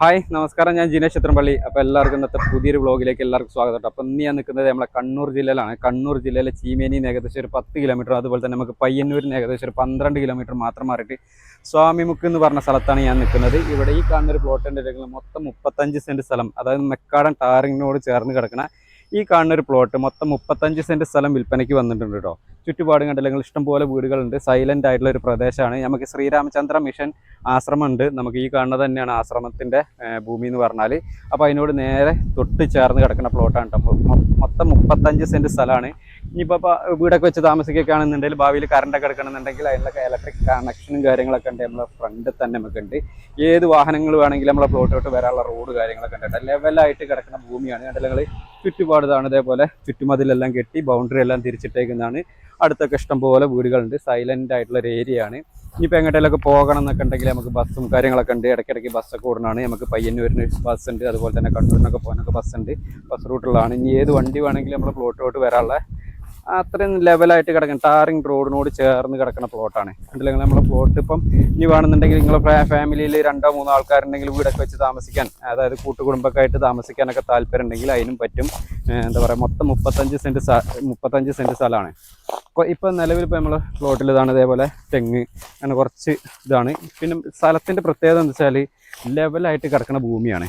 Hi നമസ്കാരം, ഞാൻ ജിനേഷ് ചിത്രംപള്ളി. അപ്പോൾ എല്ലാവർക്കും ഇന്നത്തെ പുതിയൊരു വ്ളോഗിലേക്ക് എല്ലാവർക്കും സ്വാഗതം. അപ്പോൾ ഇന്ന് ഞാൻ നിൽക്കുന്നത് നമ്മളെ കണ്ണൂർ ജില്ലയിലാണ്. കണ്ണൂർ ജില്ലയിലെ ചീമേനിന്ന് ഏകദേശം ഒരു 10 കിലോമീറ്റർ, അതുപോലെ തന്നെ നമുക്ക് പയ്യന്നൂരിന് ഏകദേശം ഒരു 12 കിലോമീറ്റർ മാത്രം മാറിയിട്ട് സ്വാമിമുക്ക് എന്ന് പറഞ്ഞ സ്ഥലത്താണ് ഞാൻ നിൽക്കുന്നത്. ഇവിടെ ഈ കാണുന്നൊരു പ്ലോട്ടിൻ്റെ മൊത്തം 35 സെൻറ്റ് സ്ഥലം, അതായത് മെക്കാടൻ ടാറിങ്ങിനോട് ചേർന്ന് കിടക്കുന്ന ഈ കാണുന്നൊരു പ്ലോട്ട് മൊത്തം 35 സെൻറ്റ് സ്ഥലം വിൽപ്പനയ്ക്ക് വന്നിട്ടുണ്ട് കേട്ടോ. ചുറ്റുപാടും കണ്ടില്ലെങ്കിൽ ഇഷ്ടംപോലെ വീടുകളുണ്ട്. സൈലൻ്റ് ആയിട്ടുള്ള ഒരു പ്രദേശമാണ്. നമുക്ക് ശ്രീരാമചന്ദ്ര മിഷൻ ആശ്രമമുണ്ട്. നമുക്ക് ഈ കാണുന്നത് തന്നെയാണ് ആശ്രമത്തിൻ്റെ ഭൂമി എന്ന് പറഞ്ഞാൽ. അപ്പോൾ അതിനോട് നേരെ തൊട്ട് ചേർന്ന് കിടക്കുന്ന പ്ലോട്ടാണ് കേട്ടോ. മൊത്തം 35 സെൻറ്റ് സ്ഥലമാണ്. ഇനിയിപ്പോൾ വീടൊക്കെ വെച്ച് താമസിക്കുകയാണെന്നുണ്ടെങ്കിൽ, ഭാവിയിൽ കറണ്ടൊക്കെ എടുക്കണമെന്നുണ്ടെങ്കിൽ അതിലൊക്കെ ഇലക്ട്രിക് കണക്ഷനും കാര്യങ്ങളൊക്കെ ഉണ്ട്. നമ്മളെ ഫ്രണ്ടിൽ തന്നെ നമുക്കുണ്ട്. ഏത് വാഹനങ്ങൾ വേണമെങ്കിലും നമ്മളെ പ്ലോട്ടോട്ട് വരാനുള്ള റോഡ് കാര്യങ്ങളൊക്കെ ഉണ്ട്. ലെവലായിട്ട് കിടക്കുന്ന ഭൂമിയാണ്. കണ്ടില്ലെങ്കിൽ ചുറ്റുപാടുതാണ്. ഇതേപോലെ ചുറ്റുമതിലെല്ലാം കെട്ടി ബൗണ്ടറി എല്ലാം തിരിച്ചിട്ടേക്കുന്നതാണ്. അടുത്തൊക്കെ ഇഷ്ടംപോലെ വീടുകളുണ്ട്. സൈലൻ്റ് ആയിട്ടുള്ള ഒരു ഏരിയ ആണ്. ഇനിയിപ്പോൾ എങ്ങോട്ടേലൊക്കെ പോകണം എന്നൊക്കെ ഉണ്ടെങ്കിൽ നമുക്ക് ബസ്സും കാര്യങ്ങളൊക്കെ ഉണ്ട്. ഇടയ്ക്കിടയ്ക്ക് ബസ്സൊക്കെ ഓടുന്നതാണ്. നമുക്ക് പയ്യന്നൂരിന് ബസ് ഉണ്ട്, അതുപോലെ തന്നെ കണ്ണൂരിനൊക്കെ പോകാനൊക്കെ ബസ് ഉണ്ട്. ബസ് റൂട്ടുള്ളതാണ്. ഇനി ഏത് വണ്ടി വേണമെങ്കിലും നമ്മൾ പ്ലോട്ടോട്ട് വരാനുള്ള അത്രയും ലെവലായിട്ട് കിടക്കണം. ടാറിങ് റോഡിനോട് ചേർന്ന് കിടക്കുന്ന പ്ലോട്ടാണ്. അല്ലെങ്കിൽ നമ്മളെ പ്ലോട്ട് ഇപ്പം ഇനി വേണമെന്നുണ്ടെങ്കിൽ നിങ്ങളെ ഫാമിലിയിൽ 2-3 ആൾക്കാരുണ്ടെങ്കിൽ വീടൊക്കെ വെച്ച് താമസിക്കാൻ, അതായത് കൂട്ടുകുടുംബമൊക്കെ ആയിട്ട് താമസിക്കാനൊക്കെ താല്പര്യം ഉണ്ടെങ്കിൽ അതിനും പറ്റും. എന്താ പറയുക, മൊത്തം 35 സെൻറ്റ് സ്ഥലമാണ്. അപ്പോൾ ഇപ്പം നിലവിൽ ഇപ്പോൾ നമ്മൾ പ്ലോട്ടിൽ ഇതാണ്. ഇതേപോലെ തെങ്ങ് അങ്ങനെ കുറച്ച് ഇതാണ്. പിന്നെ സ്ഥലത്തിൻ്റെ പ്രത്യേകത എന്ന് വെച്ചാൽ ലെവലായിട്ട് കിടക്കുന്ന ഭൂമിയാണ്.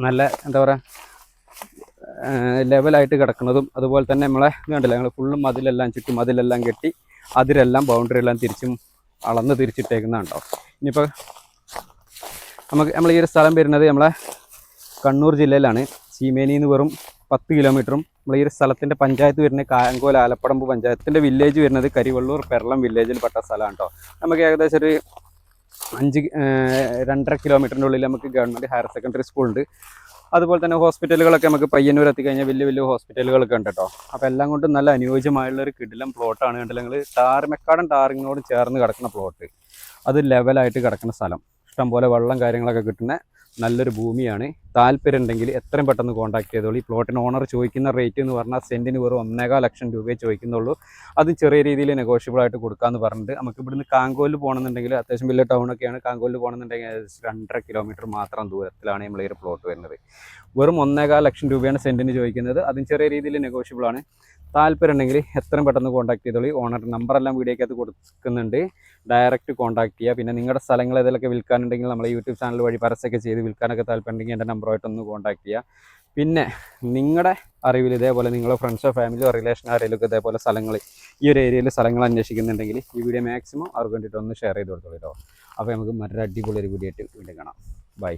നല്ല എന്താ പറയുക, ലെവലായിട്ട് കിടക്കുന്നതും, അതുപോലെ തന്നെ നമ്മളെ കണ്ടില്ല, ഞങ്ങൾ ഫുള്ളും മതിലെല്ലാം ചുറ്റും മതിലെല്ലാം കെട്ടി അതിലെല്ലാം ബൗണ്ടറി എല്ലാം തിരിച്ചും അളന്ന് തിരിച്ചിട്ടേക്കുന്നതാണോ. ഇനിയിപ്പോൾ നമ്മൾ ഈ ഒരു സ്ഥലം വരുന്നത് നമ്മളെ കണ്ണൂർ ജില്ലയിലാണ്. ചീമേനിന്ന് വെറും 10 കിലോമീറ്ററും. നമ്മൾ ഈ ഒരു സ്ഥലത്തിൻ്റെ പഞ്ചായത്ത് വരുന്നത് കായംകോൽ ആലപ്പടമ്പ് പഞ്ചായത്തിൻ്റെ വില്ലേജ് വരുന്നത് കരിവള്ളൂർ പെരളം വില്ലേജിൽ പെട്ട സ്ഥലമാണ് കേട്ടോ. നമുക്ക് ഏകദേശം ഒരു 2.5 കിലോമീറ്ററിൻ്റെ ഉള്ളിൽ നമുക്ക് ഗവൺമെൻറ് ഹയർ സെക്കൻഡറി സ്കൂളുണ്ട്. അതുപോലെ തന്നെ ഹോസ്പിറ്റലുകളൊക്കെ നമുക്ക് പയ്യന്നൂർ എത്തിക്കഴിഞ്ഞാൽ വലിയ വലിയ ഹോസ്പിറ്റലുകളൊക്കെ ഉണ്ട് കേട്ടോ. അപ്പോൾ എല്ലാം കൊണ്ടും നല്ല അനുയോജ്യമായുള്ളൊരു കിടിലം പ്ലോട്ടാണ്. കണ്ടില്ലെങ്കിൽ മെക്കാടൻ ടാറിങ്ങിനോട് ചേർന്ന് കിടക്കുന്ന പ്ലോട്ട്, അത് ലെവലായിട്ട് കിടക്കുന്ന സ്ഥലം, ഇഷ്ടംപോലെ വെള്ളം കാര്യങ്ങളൊക്കെ കിട്ടുന്ന നല്ലൊരു ഭൂമിയാണ്. താല്പര്യം ഉണ്ടെങ്കിൽ എത്രയും പെട്ടെന്ന് കോൺടാക്ട് ചെയ്തോളൂ. ഈ പ്ലോട്ടിന് ഓണർ ചോദിക്കുന്ന റേറ്റ് എന്ന് പറഞ്ഞാൽ സെൻറ്റിന് വെറും 1.25 ലക്ഷം രൂപയെ ചോദിക്കുന്നുള്ളൂ. അത് ചെറിയ രീതിയിൽ നെഗോഷ്യബിൾ ആയിട്ട് കൊടുക്കാമെന്ന് പറഞ്ഞിട്ട്, നമുക്ക് ഇവിടുന്ന് കാങ്കോലിൽ പോകണമെന്നുണ്ടെങ്കിൽ, അത്യാവശ്യം വലിയ ടൗണൊക്കെയാണ്, കാങ്കോലിൽ പോകണമെന്നുണ്ടെങ്കിൽ 2.5 കിലോമീറ്റർ മാത്രം ദൂരത്തിലാണ് നമ്മൾ ഈ ഒരു പ്ലോട്ട് വരുന്നത്. വെറും 1.25 ലക്ഷം രൂപയാണ് സെൻറ്റിന് ചോദിക്കുന്നത്. അതും ചെറിയ രീതിയിൽ നെഗോഷ്യബിൾ ആണ്. താല്പര്യം ഉണ്ടെങ്കിൽ എത്രയും പെട്ടെന്ന് കോൺടാക്ട് ചെയ്തോളൂ. ഓണർ നമ്പറെല്ലാം വീഡിയോക്കകത്ത് കൊടുക്കുന്നുണ്ട്. ഡയറക്റ്റ് കോൺടാക്ട് ചെയ്യുക. പിന്നെ നിങ്ങളുടെ സ്ഥലങ്ങൾ ഏതെങ്കിലുമൊക്കെ വിൽക്കാനുണ്ടെങ്കിൽ നമ്മളെ യൂട്യൂബ് ചാനൽ വഴി പരസ്യമൊക്കെ ചെയ്ത് വിൽക്കാനൊക്കെ താല്പര്യം ഉണ്ടെങ്കിൽ എൻ്റെ നമ്പറുമായിട്ടൊന്ന് കോൺടാക്ട് ചെയ്യുക. പിന്നെ നിങ്ങളുടെ അറിവിൽ ഇതേപോലെ നിങ്ങളെ ഫ്രണ്ട്സോ ഫാമിലിയോ റിലേഷനോ ആരെങ്കിലുമൊക്കെ ഇതേപോലെ സ്ഥലങ്ങൾ, ഈ ഒരു ഏരിയയിൽ സ്ഥലങ്ങൾ അന്വേഷിക്കുന്നുണ്ടെങ്കിൽ ഈ വീഡിയോ മാക്സിമം അവർക്ക് വേണ്ടിയിട്ട് ഒന്ന് ഷെയർ ചെയ്ത് കൊടുത്തോളൂ കേട്ടോ. അപ്പോൾ നമുക്ക് മറ്റൊരു അടിപൊളി ഒരു വീഡിയോ ആയിട്ട് വീണ്ടും കാണാം. ബൈ.